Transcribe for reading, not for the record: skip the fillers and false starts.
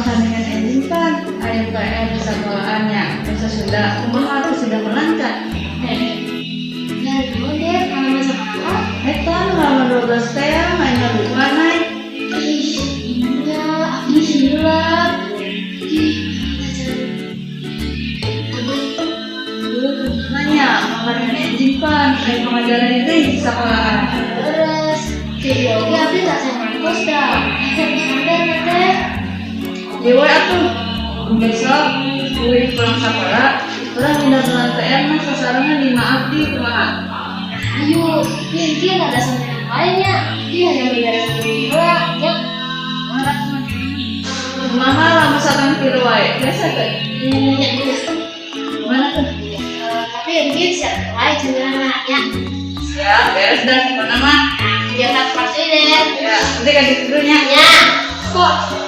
dengan engine pan, ayam PR sekolahannya. Masa sudah, kumaha tuh sudah melancar. Ya dulu deh, kalau masak apa? Eta halaman 12 teh, mainnya lupa naik. Ih, iya, aku hilang. Nanya, makan dengan engine pan, ayam pengajaran itu di sekolahan. Terus, jadi oke, aku tak sama kos dah. Sampai nanti. Dewa atuh, besok kulit pulang sekolah, orang pindah bulan PR mah sasarannya 5 abdi kumaha. Ayo, mungkin ada sampai yang lainnya. Dia hanya beres dua, ya. Kumaha lama sakan pilu wae, biasa teh. Ya, biasa. Mana tuh? Tapi yang dia siapa lain sebenarnya, ya. Ya, beres dah, mana mah. Jabat presiden. Ya, nanti kan dituduhnya. Ya. Kok